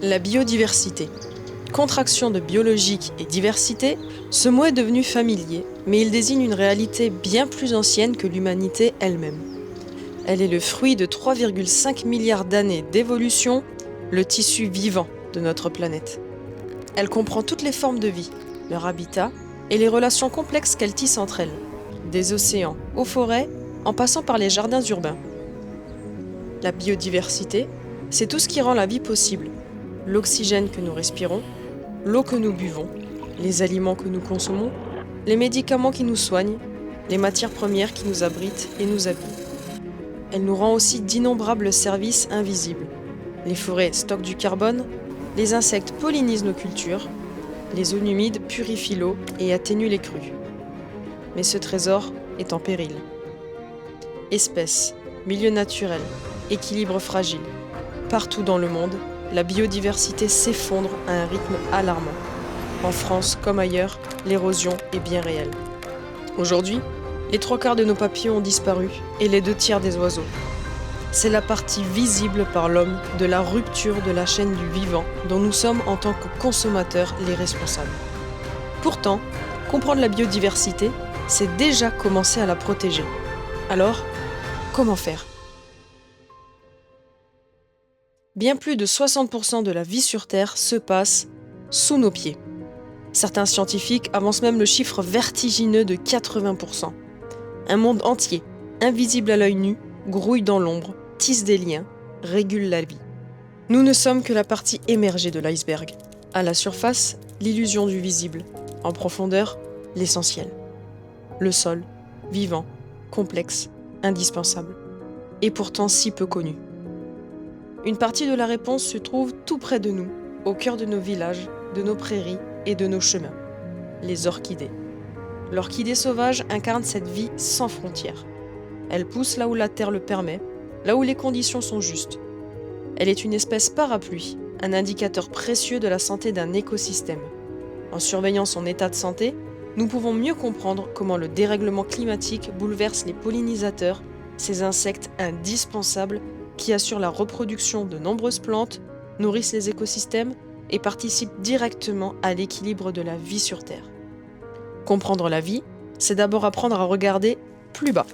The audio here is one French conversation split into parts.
La biodiversité. Contraction de biologique et diversité, ce mot est devenu familier, mais il désigne une réalité bien plus ancienne que l'humanité elle-même. Elle est le fruit de 3,5 milliards d'années d'évolution, le tissu vivant de notre planète. Elle comprend toutes les formes de vie, leur habitat et les relations complexes qu'elles tissent entre elles, des océans aux forêts, en passant par les jardins urbains. La biodiversité, c'est tout ce qui rend la vie possible. L'oxygène que nous respirons, l'eau que nous buvons, les aliments que nous consommons, les médicaments qui nous soignent, les matières premières qui nous abritent et nous habillent. Elle nous rend aussi d'innombrables services invisibles. Les forêts stockent du carbone, les insectes pollinisent nos cultures, les zones humides purifient l'eau et atténuent les crues. Mais ce trésor est en péril. Espèces, milieux naturels, équilibre fragile. Partout dans le monde, la biodiversité s'effondre à un rythme alarmant. En France comme ailleurs, l'érosion est bien réelle. Aujourd'hui, les 3/4 de nos papillons ont disparu et les 2/3 des oiseaux. C'est la partie visible par l'homme de la rupture de la chaîne du vivant dont nous sommes en tant que consommateurs les responsables. Pourtant, comprendre la biodiversité, c'est déjà commencer à la protéger. Alors, comment faire ? Bien plus de 60% de la vie sur Terre se passe sous nos pieds. Certains scientifiques avancent même le chiffre vertigineux de 80%. Un monde entier, invisible à l'œil nu, grouille dans l'ombre, tisse des liens, régule la vie. Nous ne sommes que la partie émergée de l'iceberg. À la surface, l'illusion du visible. En profondeur, l'essentiel. Le sol, vivant, complexe, indispensable. Et pourtant si peu connu. Une partie de la réponse se trouve tout près de nous, au cœur de nos villages, de nos prairies et de nos chemins. Les orchidées. L'orchidée sauvage incarne cette vie sans frontières. Elle pousse là où la terre le permet, là où les conditions sont justes. Elle est une espèce parapluie, un indicateur précieux de la santé d'un écosystème. En surveillant son état de santé, nous pouvons mieux comprendre comment le dérèglement climatique bouleverse les pollinisateurs, ces insectes indispensables qui assurent la reproduction de nombreuses plantes, nourrissent les écosystèmes et participent directement à l'équilibre de la vie sur Terre. Comprendre la vie, c'est d'abord apprendre à regarder plus bas.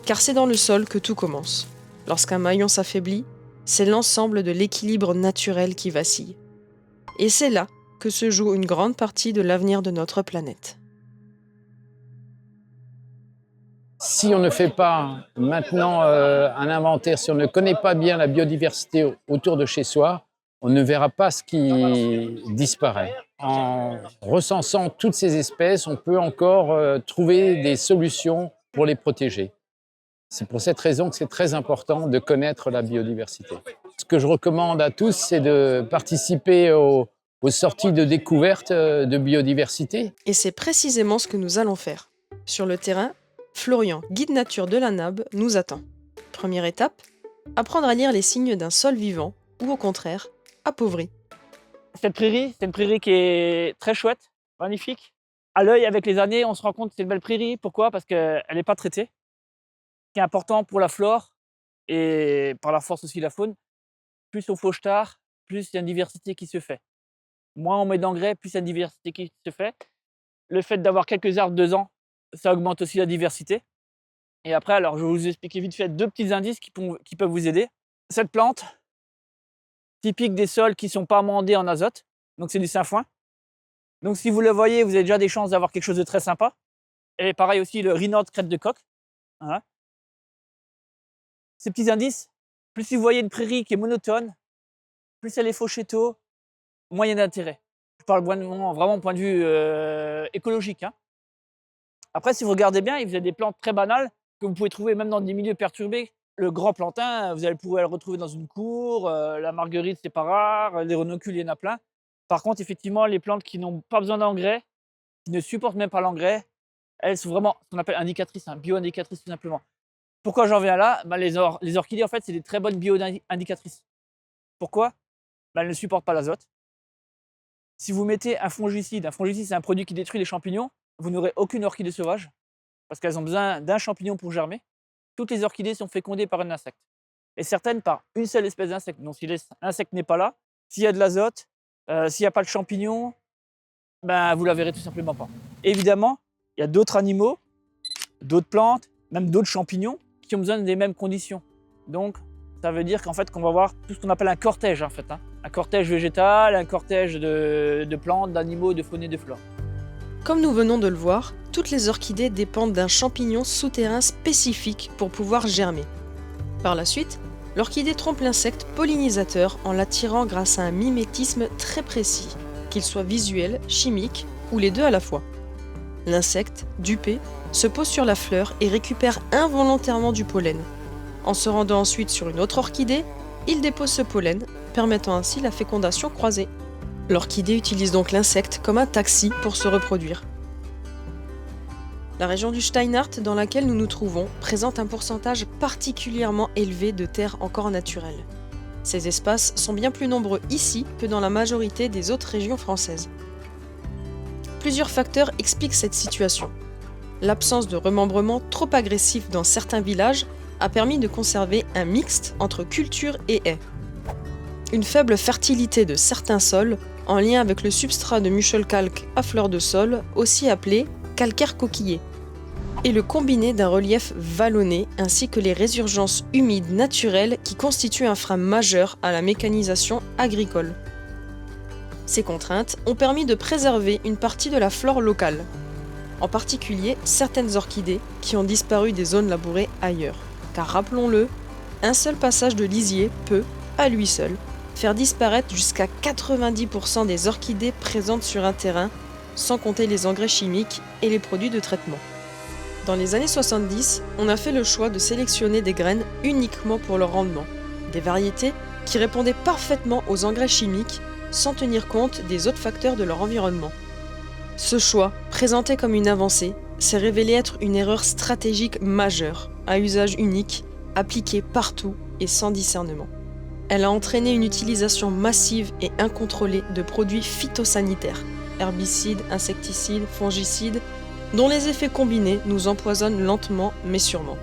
Car c'est dans le sol que tout commence. Lorsqu'un maillon s'affaiblit, c'est l'ensemble de l'équilibre naturel qui vacille. Et c'est là que se joue une grande partie de l'avenir de notre planète. Si on ne fait pas maintenant un inventaire, si on ne connaît pas bien la biodiversité autour de chez soi, on ne verra pas ce qui disparaît. En recensant toutes ces espèces, on peut encore trouver des solutions pour les protéger. C'est pour cette raison que c'est très important de connaître la biodiversité. Ce que je recommande à tous, c'est de participer aux sorties de découverte de biodiversité. Et c'est précisément ce que nous allons faire. Sur le terrain, Florian, guide nature de la NAB, nous attend. Première étape, apprendre à lire les signes d'un sol vivant ou au contraire, appauvri. Cette prairie, c'est une prairie qui est très chouette, magnifique. À l'œil, avec les années, on se rend compte que c'est une belle prairie. Pourquoi ? Parce qu'elle n'est pas traitée. Ce qui est important pour la flore et par la force aussi la faune, plus on fauche tard, plus il y a une diversité qui se fait. Moins on met d'engrais, plus il y a une diversité qui se fait. Le fait d'avoir quelques arbres 2 ans, ça augmente aussi la diversité. Et après, alors je vais vous expliquer vite fait 2 petits indices qui peuvent vous aider. Cette plante, typique des sols qui ne sont pas amendés en azote, donc c'est du sainfoin. Donc si vous le voyez, vous avez déjà des chances d'avoir quelque chose de très sympa. Et pareil aussi le rhinode crête de coq. Voilà. Ces petits indices, plus si vous voyez une prairie qui est monotone, plus elle est fauchée tôt, moins il y a d'intérêt. Je parle vraiment au point de vue écologique. Après, si vous regardez bien, vous avez des plantes très banales que vous pouvez trouver même dans des milieux perturbés. Le grand plantain, vous allez pouvoir le retrouver dans une cour. La marguerite, c'est pas rare. Les renoncules, il y en a plein. Par contre, effectivement, les plantes qui n'ont pas besoin d'engrais, qui ne supportent même pas l'engrais, elles sont vraiment ce qu'on appelle indicatrices, bio-indicatrices tout simplement. Pourquoi j'en viens là ? Les orchidées, en fait, c'est des très bonnes bio-indicatrices. Pourquoi ? Elles ne supportent pas l'azote. Si vous mettez un fongicide, c'est un produit qui détruit les champignons, vous n'aurez aucune orchidée sauvage parce qu'elles ont besoin d'un champignon pour germer. Toutes les orchidées sont fécondées par un insecte et certaines par une seule espèce d'insecte. Donc si l'insecte n'est pas là, S'il y a de l'azote, s'il n'y a pas de champignons, ben, vous la verrez tout simplement pas. Évidemment, il y a d'autres animaux, d'autres plantes, même d'autres champignons qui ont besoin des mêmes conditions. Donc, ça veut dire qu'en fait, qu'on va avoir tout ce qu'on appelle un cortège, en fait, hein. Un cortège végétal, un cortège de plantes, d'animaux, de faune et de flore. Comme nous venons de le voir, toutes les orchidées dépendent d'un champignon souterrain spécifique pour pouvoir germer. Par la suite, l'orchidée trompe l'insecte pollinisateur en l'attirant grâce à un mimétisme très précis, qu'il soit visuel, chimique ou les deux à la fois. L'insecte, dupé, se pose sur la fleur et récupère involontairement du pollen. En se rendant ensuite sur une autre orchidée, il dépose ce pollen, permettant ainsi la fécondation croisée. L'orchidée utilise donc l'insecte comme un taxi pour se reproduire. La région du Steinhardt dans laquelle nous nous trouvons présente un pourcentage particulièrement élevé de terres encore naturelles. Ces espaces sont bien plus nombreux ici que dans la majorité des autres régions françaises. Plusieurs facteurs expliquent cette situation. L'absence de remembrement trop agressif dans certains villages a permis de conserver un mixte entre culture et haies. Une faible fertilité de certains sols, en lien avec le substrat de muschelkalk à fleur de sol, aussi appelé calcaire coquillé, et le combiné d'un relief vallonné ainsi que les résurgences humides naturelles qui constituent un frein majeur à la mécanisation agricole. Ces contraintes ont permis de préserver une partie de la flore locale, en particulier certaines orchidées qui ont disparu des zones labourées ailleurs. Car rappelons-le, un seul passage de lisier peut, à lui seul, faire disparaître jusqu'à 90% des orchidées présentes sur un terrain, sans compter les engrais chimiques et les produits de traitement. Dans les années 70, on a fait le choix de sélectionner des graines uniquement pour leur rendement, des variétés qui répondaient parfaitement aux engrais chimiques sans tenir compte des autres facteurs de leur environnement. Ce choix, présenté comme une avancée, s'est révélé être une erreur stratégique majeure, à usage unique, appliquée partout et sans discernement. Elle a entraîné une utilisation massive et incontrôlée de produits phytosanitaires, herbicides, insecticides, fongicides, dont les effets combinés nous empoisonnent lentement mais sûrement.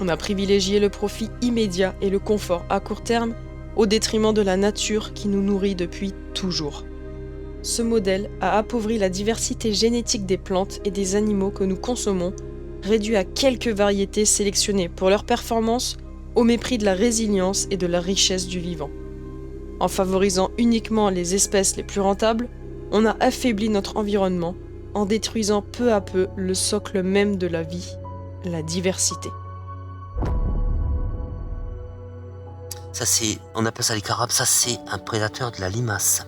On a privilégié le profit immédiat et le confort à court terme au détriment de la nature qui nous nourrit depuis toujours. Ce modèle a appauvri la diversité génétique des plantes et des animaux que nous consommons, réduit à quelques variétés sélectionnées pour leur performance au mépris de la résilience et de la richesse du vivant. En favorisant uniquement les espèces les plus rentables, on a affaibli notre environnement en détruisant peu à peu le socle même de la vie, la diversité. Ça c'est, on appelle ça les carabes, ça c'est un prédateur de la limace.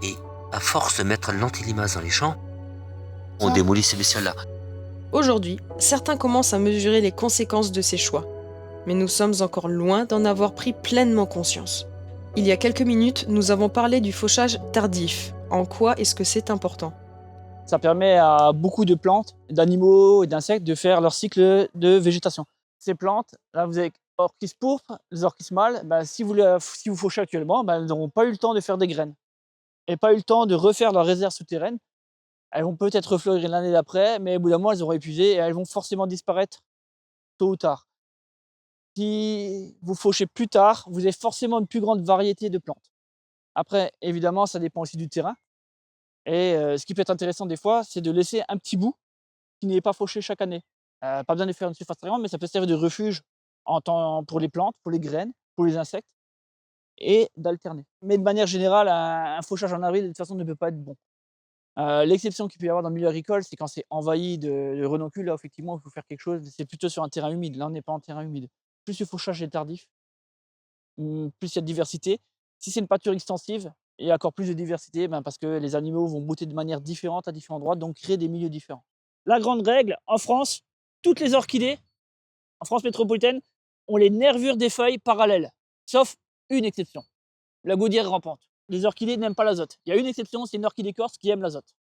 Et à force de mettre l'antilimace dans les champs, on démolit ces bestioles-là. Aujourd'hui, certains commencent à mesurer les conséquences de ces choix, mais nous sommes encore loin d'en avoir pris pleinement conscience. Il y a quelques minutes, nous avons parlé du fauchage tardif. En quoi est-ce que c'est important ? Ça permet à beaucoup de plantes, d'animaux et d'insectes de faire leur cycle de végétation. Ces plantes, là vous avez orchis pourpre, les orchis mâles, si vous fauchez actuellement, elles n'auront pas eu le temps de faire des graines et pas eu le temps de refaire leur réserve souterraine. Elles vont peut-être refleurir l'année d'après, mais au bout d'un moment, elles auront épuisé et elles vont forcément disparaître tôt ou tard. Si vous fauchez plus tard, vous avez forcément une plus grande variété de plantes. Après, évidemment, ça dépend aussi du terrain. Et ce qui peut être intéressant des fois, c'est de laisser un petit bout qui n'est pas fauché chaque année. Pas besoin de faire une surface très grande, mais ça peut servir de refuge pour les plantes, pour les graines, pour les insectes, et d'alterner. Mais de manière générale, un fauchage en avril, de toute façon, ne peut pas être bon. L'exception qu'il peut y avoir dans le milieu agricole, c'est quand c'est envahi de renoncules. Là, effectivement, il faut faire quelque chose. C'est plutôt sur un terrain humide. Là, on n'est pas en terrain humide. Plus le fauchage est tardif, plus il y a de diversité. Si c'est une pâture extensive, il y a encore plus de diversité, parce que les animaux vont brouter de manière différente à différents endroits, donc créer des milieux différents. La grande règle, en France, toutes les orchidées, en France métropolitaine, ont les nervures des feuilles parallèles, sauf une exception, la gaudière rampante. Les orchidées n'aiment pas l'azote. Il y a une exception, c'est une orchidée corse qui aime l'azote.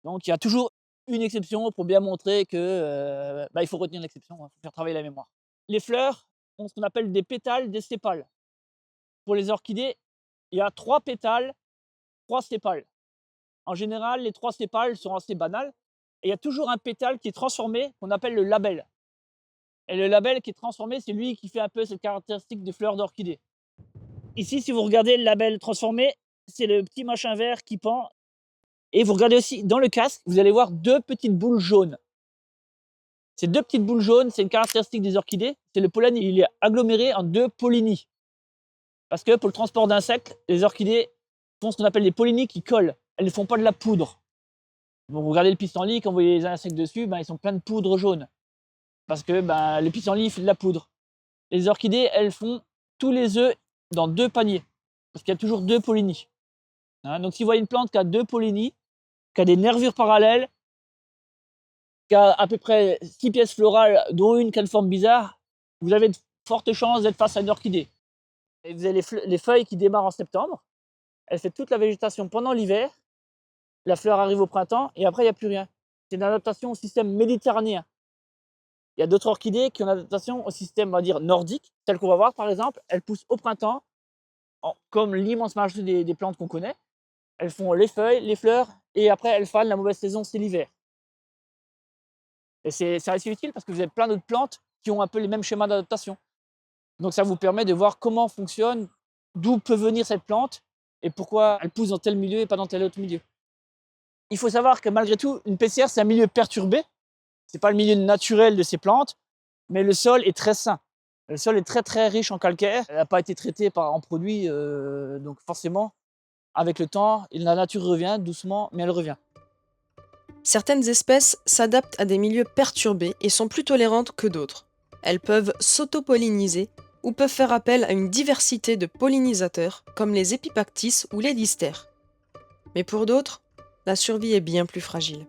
Donc il y a toujours une exception pour bien montrer que il faut retenir l'exception, il faut faire travailler la mémoire. Les fleurs ont ce qu'on appelle des pétales, des sépales. Pour les orchidées, il y a 3 pétales, 3 sépales. En général, les 3 sépales sont assez banales. Et il y a toujours un pétale qui est transformé, qu'on appelle le labelle. Et le labelle qui est transformé, c'est lui qui fait un peu cette caractéristique des fleurs d'orchidée. Ici, si vous regardez le label transformé, c'est le petit machin vert qui pend. Et vous regardez aussi dans le casque, vous allez voir 2 petites boules jaunes. Ces 2 petites boules jaunes, c'est une caractéristique des orchidées. C'est le pollen, il est aggloméré en 2 pollinies. Parce que pour le transport d'insectes, les orchidées font ce qu'on appelle des pollinies qui collent. Elles ne font pas de la poudre. Bon, vous regardez le pissenlit, quand vous voyez les insectes dessus, ils sont pleins de poudre jaune. Parce que le pissenlit fait de la poudre. Les orchidées, elles font tous les œufs dans 2 paniers. Parce qu'il y a toujours 2 pollinies. Donc si vous voyez une plante qui a 2 pollinies, qui a des nervures parallèles, qui a à peu près 6 pièces florales, dont une qui a une forme bizarre, vous avez de fortes chances d'être face à une orchidée. Et vous avez les feuilles qui démarrent en septembre. Elle fait toute la végétation pendant l'hiver. La fleur arrive au printemps et après, il n'y a plus rien. C'est une adaptation au système méditerranéen. Il y a d'autres orchidées qui ont une adaptation au système, on va dire, nordique. Celle qu'on va voir, par exemple, elles poussent au printemps, comme l'immense majorité des plantes qu'on connaît. Elles font les feuilles, les fleurs, et après, elles fanent. La mauvaise saison, c'est l'hiver. Et c'est assez utile parce que vous avez plein d'autres plantes qui ont un peu les mêmes schémas d'adaptation. Donc ça vous permet de voir comment fonctionne, d'où peut venir cette plante et pourquoi elle pousse dans tel milieu et pas dans tel autre milieu. Il faut savoir que malgré tout, une pessière, c'est un milieu perturbé. Ce n'est pas le milieu naturel de ces plantes, mais le sol est très sain. Le sol est très très riche en calcaire. Elle n'a pas été traitée en produits, donc forcément, avec le temps, la nature revient doucement, mais elle revient. Certaines espèces s'adaptent à des milieux perturbés et sont plus tolérantes que d'autres. Elles peuvent s'auto-polliniser ou peuvent faire appel à une diversité de pollinisateurs comme les épipactis ou les listères. Mais pour d'autres, la survie est bien plus fragile.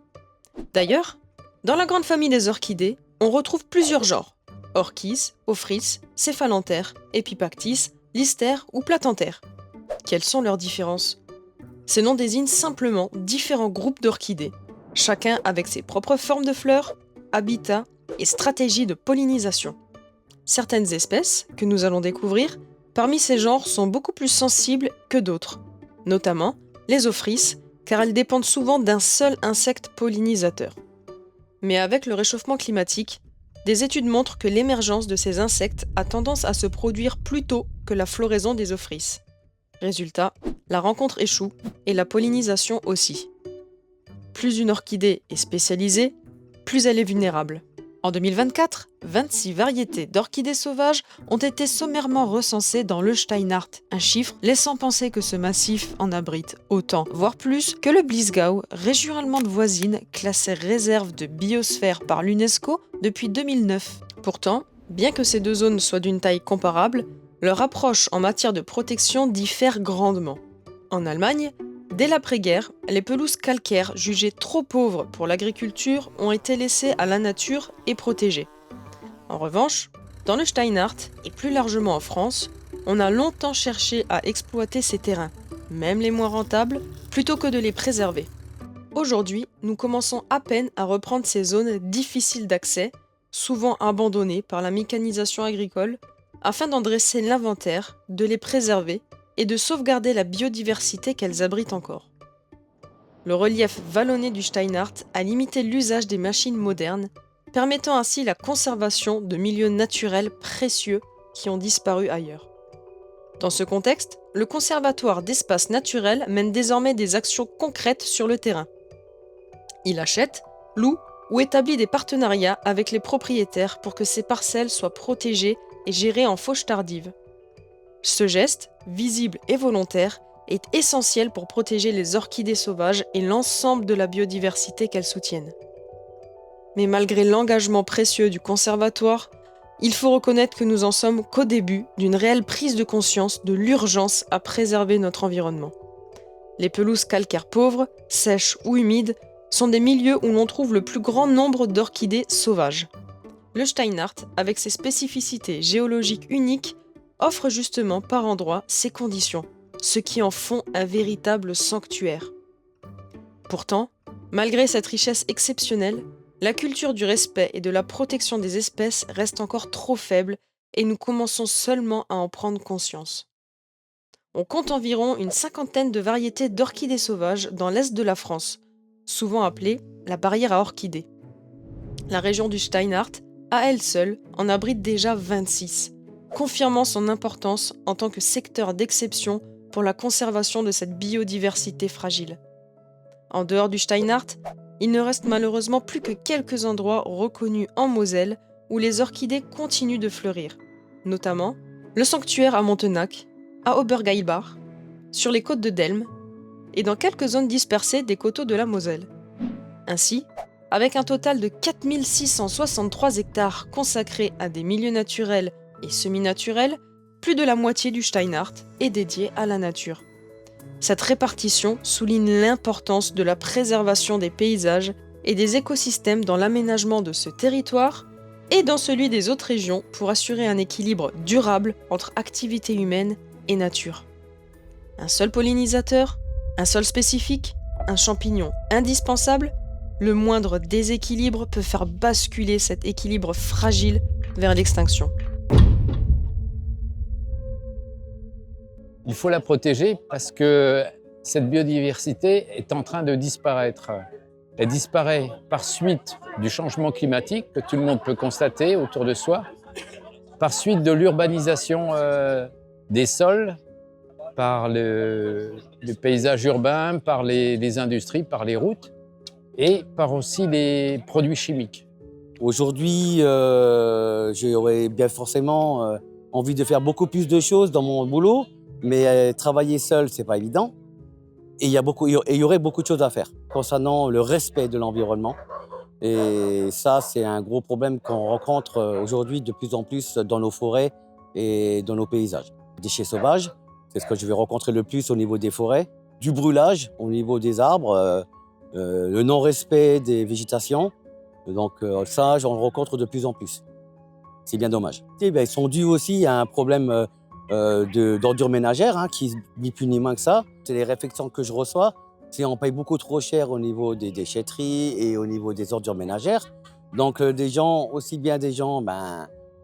D'ailleurs, dans la grande famille des orchidées, on retrouve plusieurs genres: orchis, ophrys, céphalanthères, épipactis, listères ou platentaires. Quelles sont leurs différences ? Ces noms désignent simplement différents groupes d'orchidées, chacun avec ses propres formes de fleurs, habitats et stratégies de pollinisation. Certaines espèces, que nous allons découvrir, parmi ces genres sont beaucoup plus sensibles que d'autres, notamment les ophrys, car elles dépendent souvent d'un seul insecte pollinisateur. Mais avec le réchauffement climatique, des études montrent que l'émergence de ces insectes a tendance à se produire plus tôt que la floraison des ophrys. Résultat, la rencontre échoue et la pollinisation aussi. Plus une orchidée est spécialisée, plus elle est vulnérable. En 2024, 26 variétés d'orchidées sauvages ont été sommairement recensées dans le Steinhardt, un chiffre laissant penser que ce massif en abrite autant, voire plus, que le Bliesgau, région allemande voisine classée réserve de biosphère par l'UNESCO depuis 2009. Pourtant, bien que ces 2 zones soient d'une taille comparable, leur approche en matière de protection diffère grandement. En Allemagne, dès l'après-guerre, les pelouses calcaires jugées trop pauvres pour l'agriculture ont été laissées à la nature et protégées. En revanche, dans le Steinhardt et plus largement en France, on a longtemps cherché à exploiter ces terrains, même les moins rentables, plutôt que de les préserver. Aujourd'hui, nous commençons à peine à reprendre ces zones difficiles d'accès, souvent abandonnées par la mécanisation agricole, afin d'en dresser l'inventaire, de les préserver et de sauvegarder la biodiversité qu'elles abritent encore. Le relief vallonné du Steinhardt a limité l'usage des machines modernes, permettant ainsi la conservation de milieux naturels précieux qui ont disparu ailleurs. Dans ce contexte, le Conservatoire d'espaces naturels mène désormais des actions concrètes sur le terrain. Il achète, loue ou établit des partenariats avec les propriétaires pour que ces parcelles soient protégées et gérées en fauche tardive. Ce geste, visible et volontaire, est essentiel pour protéger les orchidées sauvages et l'ensemble de la biodiversité qu'elles soutiennent. Mais malgré l'engagement précieux du conservatoire, il faut reconnaître que nous en sommes qu'au début d'une réelle prise de conscience de l'urgence à préserver notre environnement. Les pelouses calcaires pauvres, sèches ou humides, sont des milieux où l'on trouve le plus grand nombre d'orchidées sauvages. Le Steinhardt, avec ses spécificités géologiques uniques, offre justement par endroits ces conditions, ce qui en font un véritable sanctuaire. Pourtant, malgré cette richesse exceptionnelle, la culture du respect et de la protection des espèces reste encore trop faible et nous commençons seulement à en prendre conscience. On compte environ une 50aine de variétés d'orchidées sauvages dans l'est de la France, souvent appelée la barrière à orchidées. La région du Steinhardt, à elle seule, en abrite déjà 26. confirmant son importance en tant que secteur d'exception pour la conservation de cette biodiversité fragile. En dehors du Steinhardt, il ne reste malheureusement plus que quelques endroits reconnus en Moselle où les orchidées continuent de fleurir, notamment le sanctuaire à Montenac, à Obergeilbach, sur les côtes de Delme et dans quelques zones dispersées des coteaux de la Moselle. Ainsi, avec un total de 4663 hectares consacrés à des milieux naturels et semi-naturels, plus de la moitié du Steinhardt est dédiée à la nature. Cette répartition souligne l'importance de la préservation des paysages et des écosystèmes dans l'aménagement de ce territoire et dans celui des autres régions pour assurer un équilibre durable entre activité humaine et nature. Un seul pollinisateur, un sol spécifique, un champignon indispensable, le moindre déséquilibre peut faire basculer cet équilibre fragile vers l'extinction. Il faut la protéger parce que cette biodiversité est en train de disparaître. Elle disparaît par suite du changement climatique que tout le monde peut constater autour de soi, par suite de l'urbanisation des sols, par le paysage urbain, par les industries, par les routes et par aussi les produits chimiques. Aujourd'hui, j'aurais bien forcément envie de faire beaucoup plus de choses dans mon boulot, mais travailler seul, c'est pas évident. Et il y aurait beaucoup de choses à faire concernant le respect de l'environnement. Et ça, c'est un gros problème qu'on rencontre aujourd'hui de plus en plus dans nos forêts et dans nos paysages. Déchets sauvages, c'est ce que je vais rencontrer le plus au niveau des forêts. Du brûlage au niveau des arbres, le non-respect des végétations. Donc ça, j'en rencontre de plus en plus. C'est bien dommage. Et ils sont dus aussi à un problème d'ordures ménagères, qui ni plus ni moins que ça. C'est les réflexions que je reçois. C'est on paye beaucoup trop cher au niveau des déchetteries et au niveau des ordures ménagères. Donc des gens, aussi bien des gens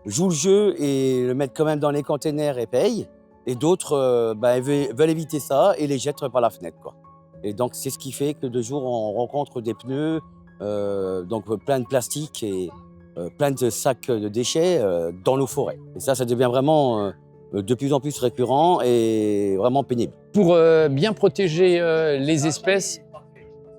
jouent le jeu et le mettent quand même dans les containers et payent. Et d'autres veulent éviter ça et les jettent par la fenêtre, quoi. Et donc c'est ce qui fait que de jour on rencontre des pneus, donc plein de plastique et plein de sacs de déchets dans nos forêts. Et ça devient vraiment de plus en plus récurrent et vraiment pénible. Pour bien protéger les espèces,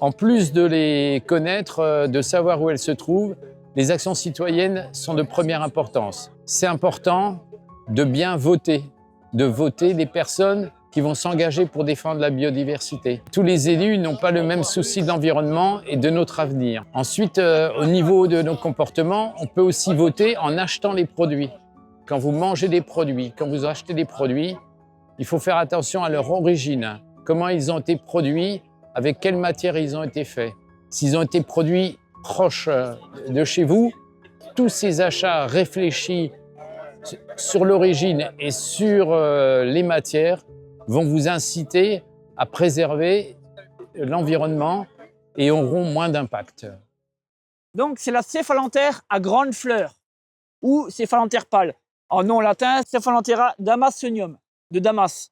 en plus de les connaître, de savoir où elles se trouvent, les actions citoyennes sont de première importance. C'est important de bien voter, de voter des personnes qui vont s'engager pour défendre la biodiversité. Tous les élus n'ont pas le même souci de l'environnement et de notre avenir. Ensuite, au niveau de nos comportements, on peut aussi voter en achetant les produits. Quand vous mangez des produits, quand vous achetez des produits, il faut faire attention à leur origine. Comment ils ont été produits, avec quelle matière ils ont été faits. S'ils ont été produits proches de chez vous, tous ces achats réfléchis sur l'origine et sur les matières vont vous inciter à préserver l'environnement et auront moins d'impact. Donc c'est la céphalanthère à grandes fleurs ou céphalanthère pâle. En nom latin, Cephalanthera damascenium, de Damas.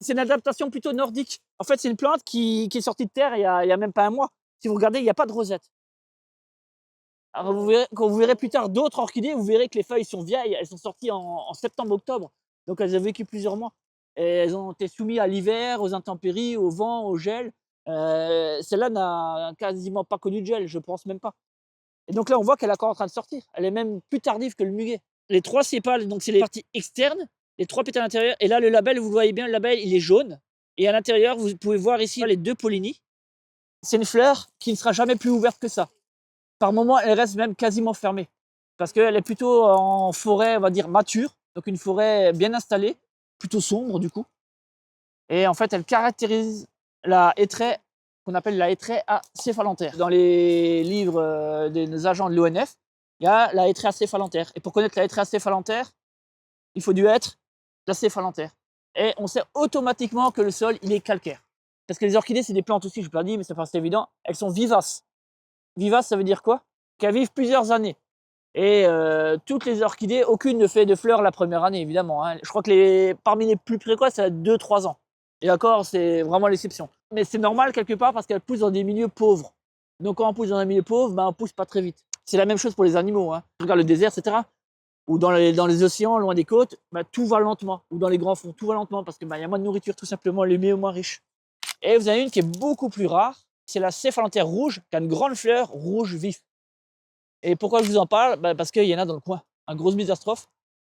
C'est une adaptation plutôt nordique. En fait, c'est une plante qui est sortie de terre il y a même pas un mois. Si vous regardez, il n'y a pas de rosette. Alors quand vous verrez plus tard d'autres orchidées, vous verrez que les feuilles sont vieilles. Elles sont sorties en septembre-octobre. Donc elles ont vécu plusieurs mois. Et elles ont été soumises à l'hiver, aux intempéries, au vent, au gel. Celle-là n'a quasiment pas connu de gel, je pense même pas. Et donc là, on voit qu'elle est encore en train de sortir. Elle est même plus tardive que le muguet. Les trois sépales, donc c'est les parties externes, les trois pétales à l'intérieur. Et là, le label, vous voyez bien, le label, il est jaune. Et à l'intérieur, vous pouvez voir ici les deux pollinies. C'est une fleur qui ne sera jamais plus ouverte que ça. Par moments, elle reste même quasiment fermée. Parce qu'elle est plutôt en forêt, on va dire, mature. Donc une forêt bien installée, plutôt sombre du coup. Et en fait, elle caractérise la hêtraie qu'on appelle la hêtraie acéphalanthère. Dans les livres des agents de l'ONF, il y a la hêtraie acéphalanthère. Et pour connaître la hêtraie acéphalanthère, il faut du hêtre l'acéphalanthère. Et on sait automatiquement que le sol, il est calcaire. Parce que les orchidées, c'est des plantes aussi, je ne l'ai pas dit, mais c'est évident, elles sont vivaces. Vivaces, ça veut dire quoi? Qu'elles vivent plusieurs années. Et toutes les orchidées, aucune ne fait de fleurs la première année, évidemment. Je crois que parmi les plus précoces, ça a 2-3 ans. Et encore, c'est vraiment l'exception. Mais c'est normal quelque part parce qu'elles poussent dans des milieux pauvres. Donc quand on pousse dans un milieu pauvre, on ne pousse pas très vite. C'est la même chose pour les animaux. Je regarde le désert, etc. ou dans les océans, loin des côtes, bah, tout va lentement. Ou dans les grands fonds, tout va lentement parce qu'il y a moins de nourriture, tout simplement, les milieux moins riches. Et vous en avez une qui est beaucoup plus rare, c'est la céphalanthère rouge, qui a une grande fleur rouge vif. Et pourquoi je vous en parle? Parce qu'il y en a dans le coin, un gros misastrophe.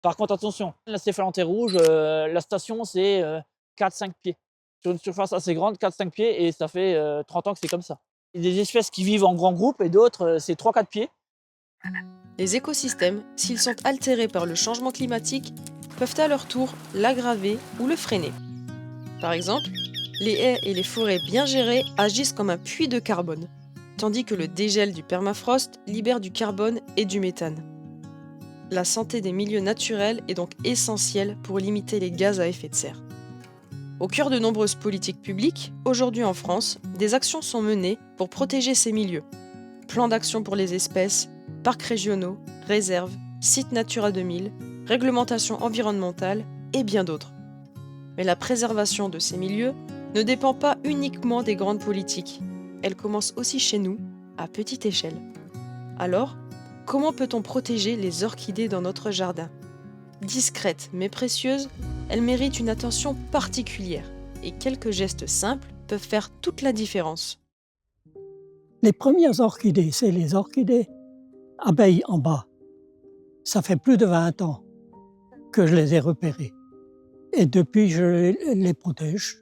Par contre, attention, la céphalanthère rouge, la station, c'est 4-5 pieds. Sur une surface assez grande, 4-5 pieds, et ça fait 30 ans que c'est comme ça. Il y a des espèces qui vivent en grands groupes, et d'autres, c'est 3-4 pieds. Les écosystèmes, s'ils sont altérés par le changement climatique, peuvent à leur tour l'aggraver ou le freiner. Par exemple, les haies et les forêts bien gérées agissent comme un puits de carbone, tandis que le dégel du permafrost libère du carbone et du méthane. La santé des milieux naturels est donc essentielle pour limiter les gaz à effet de serre. Au cœur de nombreuses politiques publiques, aujourd'hui en France, des actions sont menées pour protéger ces milieux. Plans d'action pour les espèces, parcs régionaux, réserves, sites Natura 2000, réglementations environnementales et bien d'autres. Mais la préservation de ces milieux ne dépend pas uniquement des grandes politiques. Elle commence aussi chez nous, à petite échelle. Alors, comment peut-on protéger les orchidées dans notre jardin? Discrètes mais précieuses, elles méritent une attention particulière et quelques gestes simples peuvent faire toute la différence. Les premières orchidées, c'est les orchidées abeilles en bas. Ça fait plus de 20 ans que je les ai repérées. Et depuis, je les protège.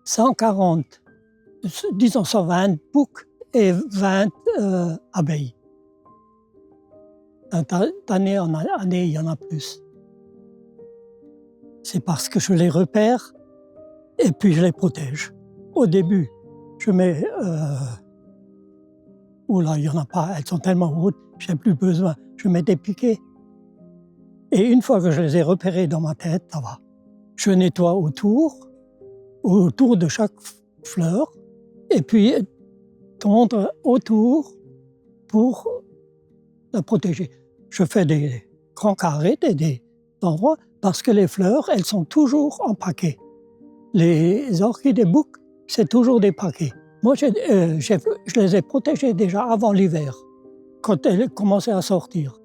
140, disons 120 boucs et 20 abeilles. D'année en année, il y en a plus. C'est parce que je les repère et puis je les protège. Au début, je mets... Oula, il n'y en a pas, elles sont tellement hautes, je n'ai plus besoin. Je mets des piquets. Et une fois que je les ai repérées dans ma tête, ça va. Je nettoie autour de chaque fleur, et puis tondre autour pour la protéger. Je fais des grands carrés, des endroits, parce que les fleurs, elles sont toujours en paquet. Les orchidées boucs, c'est toujours des paquets. Moi, je les ai protégées déjà avant l'hiver, quand elles commençaient à sortir.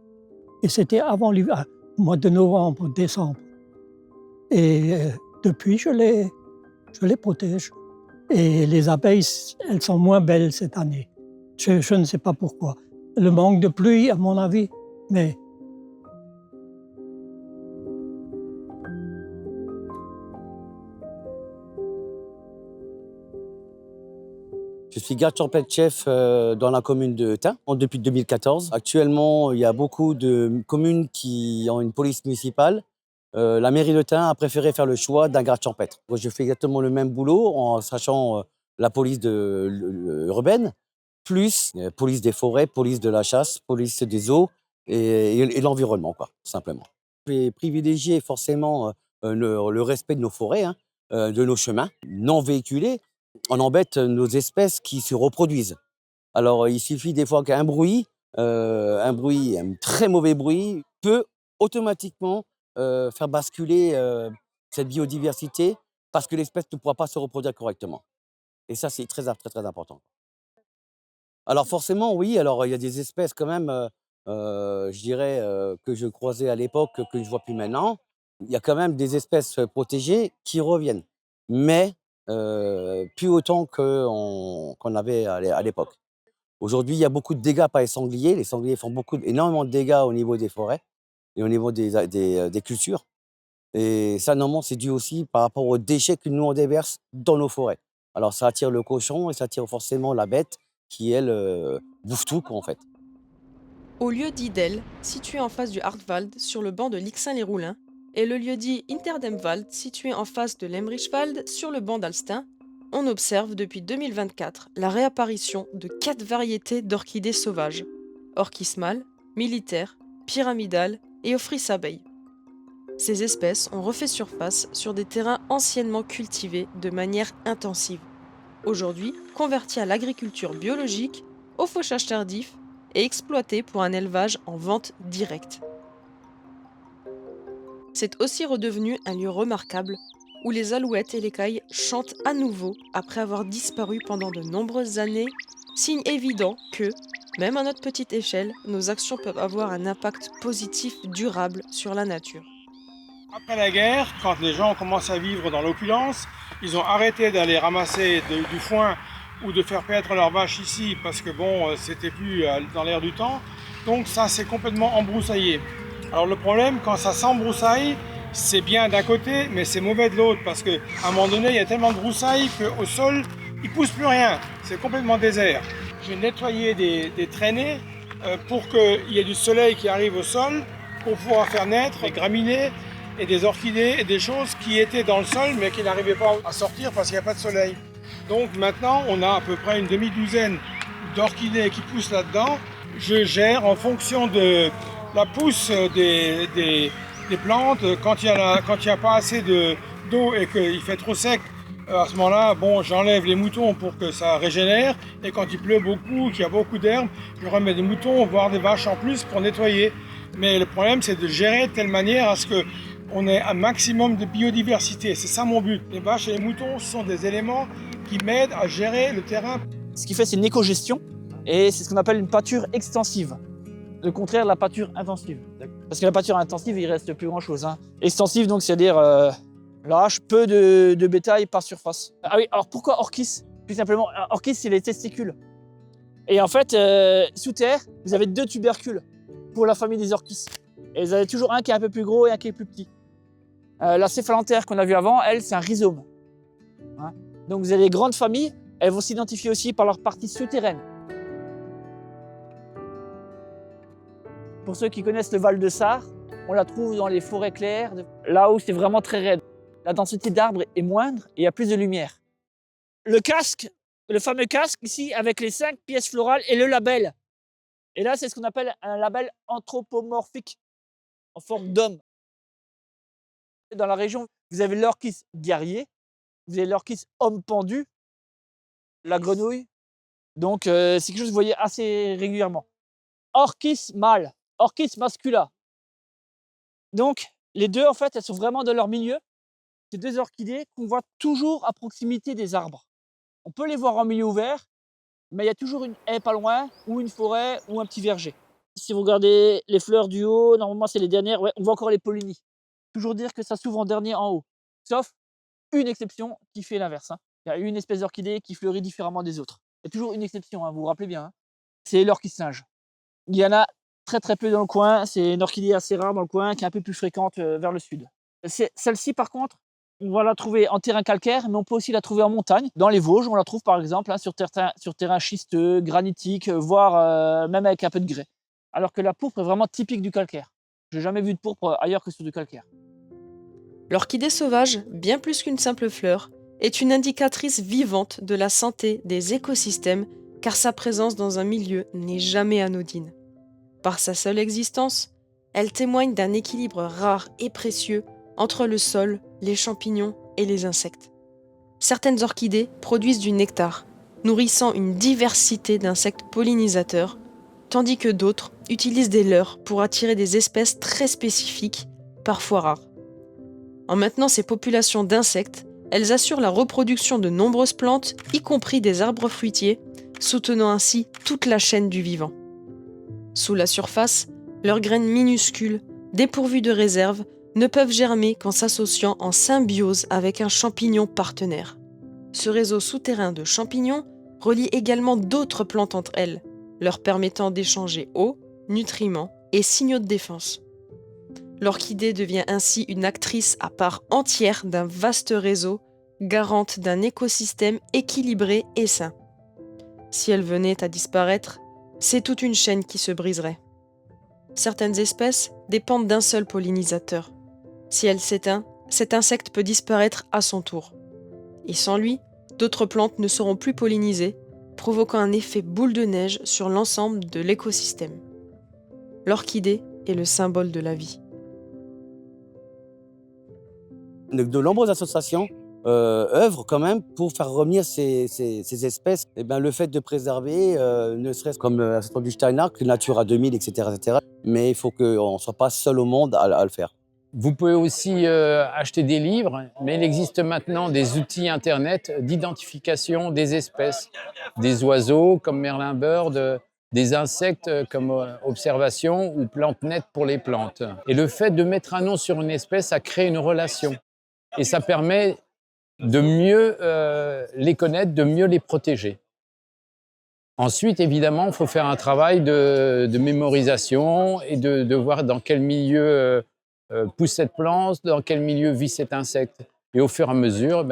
Et c'était avant l'hiver, mois de novembre, décembre. Et depuis, je les protège. Et les abeilles, elles sont moins belles cette année. Je ne sais pas pourquoi. Le manque de pluie, à mon avis, mais... Je suis garde champêtre-chef dans la commune de Tain depuis 2014. Actuellement, il y a beaucoup de communes qui ont une police municipale. La mairie de Tain a préféré faire le choix d'un garde champêtre. Moi, je fais exactement le même boulot en sachant la police urbaine, plus police des forêts, police de la chasse, police des eaux et l'environnement, quoi, simplement. Je vais privilégier forcément le respect de nos forêts, de nos chemins non véhiculés. On embête nos espèces qui se reproduisent. Alors, il suffit des fois qu'un bruit, un très mauvais bruit, peut automatiquement faire basculer cette biodiversité parce que l'espèce ne pourra pas se reproduire correctement. Et ça, c'est très, très, très important. Alors forcément, oui, alors il y a des espèces quand même, je dirais, que je croisais à l'époque, que je ne vois plus maintenant. Il y a quand même des espèces protégées qui reviennent. Mais plus autant qu'on avait à l'époque. Aujourd'hui, il y a beaucoup de dégâts par les sangliers. Les sangliers font énormément de dégâts au niveau des forêts et au niveau des cultures. Et ça, normalement, c'est dû aussi par rapport aux déchets que nous, on déverse dans nos forêts. Alors, ça attire le cochon et ça attire forcément la bête qui, elle, bouffe tout, quoi, en fait. Au lieu-dit d'El, situé en face du Hartwald, sur le banc de Lixin-les-Roulins, et le lieu-dit Interdemwald, situé en face de l'Emrichwald, sur le banc d'Alstin, on observe depuis 2024 la réapparition de 4 variétés d'orchidées sauvages: Orchis mâle, militaire, pyramidale et Ophrys abeille. Ces espèces ont refait surface sur des terrains anciennement cultivés de manière intensive, aujourd'hui convertis à l'agriculture biologique, au fauchage tardif et exploités pour un élevage en vente directe. C'est aussi redevenu un lieu remarquable où les alouettes et les cailles chantent à nouveau après avoir disparu pendant de nombreuses années, signe évident que, Même à notre petite échelle, nos actions peuvent avoir un impact positif durable sur la nature. Après la guerre, quand les gens ont commencé à vivre dans l'opulence, ils ont arrêté d'aller ramasser du foin ou de faire paître leurs vaches ici parce que bon, c'était plus dans l'air du temps. Donc ça s'est complètement embroussaillé. Alors le problème, quand ça s'embroussaille, c'est bien d'un côté, mais c'est mauvais de l'autre parce qu'à un moment donné, il y a tellement de broussailles qu'au sol, il ne pousse plus rien. C'est complètement désert. J'ai nettoyé des traînées pour qu'il y ait du soleil qui arrive au sol pour pouvoir faire naître des graminées et des orchidées et des choses qui étaient dans le sol mais qui n'arrivaient pas à sortir parce qu'il n'y a pas de soleil. Donc maintenant, on a à peu près une demi-douzaine d'orchidées qui poussent là-dedans. Je gère en fonction de la pousse des plantes. Quand il n'y a pas assez d'eau et qu'il fait trop sec, à ce moment-là, bon, j'enlève les moutons pour que ça régénère. Et quand il pleut beaucoup, qu'il y a beaucoup d'herbes, je remets des moutons, voire des vaches en plus pour nettoyer. Mais le problème, c'est de gérer de telle manière à ce qu'on ait un maximum de biodiversité. C'est ça mon but. Les vaches et les moutons sont des éléments qui m'aident à gérer le terrain. Ce qu'il fait, c'est une éco-gestion et c'est ce qu'on appelle une pâture extensive. Le contraire de la pâture intensive. Parce que la pâture intensive, il reste plus grand-chose. Extensive, donc, c'est-à-dire lâche peu de bétail par surface. Ah oui, alors pourquoi orchis? Tout simplement, orchis, c'est les testicules. Et en fait, sous terre, vous avez 2 tubercules pour la famille des orchis. Et vous avez toujours un qui est un peu plus gros et un qui est plus petit. La céphalanthère qu'on a vue avant, elle, c'est un rhizome. Donc vous avez les grandes familles, elles vont s'identifier aussi par leur partie souterraine. Pour ceux qui connaissent le Val de Sarre, on la trouve dans les forêts claires, là où c'est vraiment très raide. La densité d'arbres est moindre et il y a plus de lumière. Le casque, le fameux casque ici, avec les 5 pièces florales et le label. Et là, c'est ce qu'on appelle un label anthropomorphique, en forme d'homme. Dans la région, vous avez l'orchis guerrier, vous avez l'orchis homme pendu, la grenouille. Donc, c'est quelque chose que vous voyez assez régulièrement. Orchis mâle, orchis masculin. Donc, les deux, en fait, elles sont vraiment dans leur milieu. C'est 2 orchidées qu'on voit toujours à proximité des arbres. On peut les voir en milieu ouvert, mais il y a toujours une haie pas loin, ou une forêt, ou un petit verger. Si vous regardez les fleurs du haut, normalement, c'est les dernières. Ouais, on voit encore les pollinies. Toujours dire que ça s'ouvre en dernier en haut. Sauf une exception qui fait l'inverse. Il y a une espèce d'orchidée qui fleurit différemment des autres. Il y a toujours une exception, vous vous rappelez bien. C'est l'orchis singe. Il y en a très peu dans le coin. C'est une orchidée assez rare dans le coin, qui est un peu plus fréquente vers le sud. Celle-ci, par contre, on va la trouver en terrain calcaire, mais on peut aussi la trouver en montagne. Dans les Vosges, on la trouve par exemple sur terrain schisteux, granitique, voire même avec un peu de grès. Alors que la pourpre est vraiment typique du calcaire. Je n'ai jamais vu de pourpre ailleurs que sur du calcaire. L'orchidée sauvage, bien plus qu'une simple fleur, est une indicatrice vivante de la santé des écosystèmes car sa présence dans un milieu n'est jamais anodine. Par sa seule existence, elle témoigne d'un équilibre rare et précieux entre le sol, les champignons et les insectes. Certaines orchidées produisent du nectar, nourrissant une diversité d'insectes pollinisateurs, tandis que d'autres utilisent des leurres pour attirer des espèces très spécifiques, parfois rares. En maintenant ces populations d'insectes, elles assurent la reproduction de nombreuses plantes, y compris des arbres fruitiers, soutenant ainsi toute la chaîne du vivant. Sous la surface, leurs graines minuscules, dépourvues de réserve, ne peuvent germer qu'en s'associant en symbiose avec un champignon partenaire. Ce réseau souterrain de champignons relie également d'autres plantes entre elles, leur permettant d'échanger eau, nutriments et signaux de défense. L'orchidée devient ainsi une actrice à part entière d'un vaste réseau, garante d'un écosystème équilibré et sain. Si elle venait à disparaître, c'est toute une chaîne qui se briserait. Certaines espèces dépendent d'un seul pollinisateur. Si elle s'éteint, cet insecte peut disparaître à son tour. Et sans lui, d'autres plantes ne seront plus pollinisées, provoquant un effet boule de neige sur l'ensemble de l'écosystème. L'orchidée est le symbole de la vie. De nombreuses associations œuvrent quand même pour faire revenir ces espèces. Et bien, le fait de préserver, ne serait-ce comme l'association du Steinhardt, Natura 2000, etc. Mais il faut qu'on ne soit pas seul au monde à le faire. Vous pouvez aussi acheter des livres, mais il existe maintenant des outils Internet d'identification des espèces, des oiseaux comme Merlin Bird, des insectes comme observation ou plantes nettes pour les plantes. Et le fait de mettre un nom sur une espèce, ça crée une relation. Et ça permet de mieux les connaître, de mieux les protéger. Ensuite, évidemment, il faut faire un travail de mémorisation et de voir dans quel milieu pousse cette plante, dans quel milieu vit cet insecte. Et au fur et à mesure,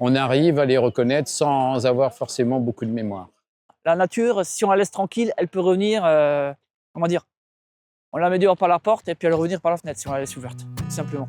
on arrive à les reconnaître sans avoir forcément beaucoup de mémoire. La nature, si on la laisse tranquille, elle peut revenir, comment dire, on la met dehors par la porte et puis elle va revenir par la fenêtre si on la laisse ouverte, tout simplement.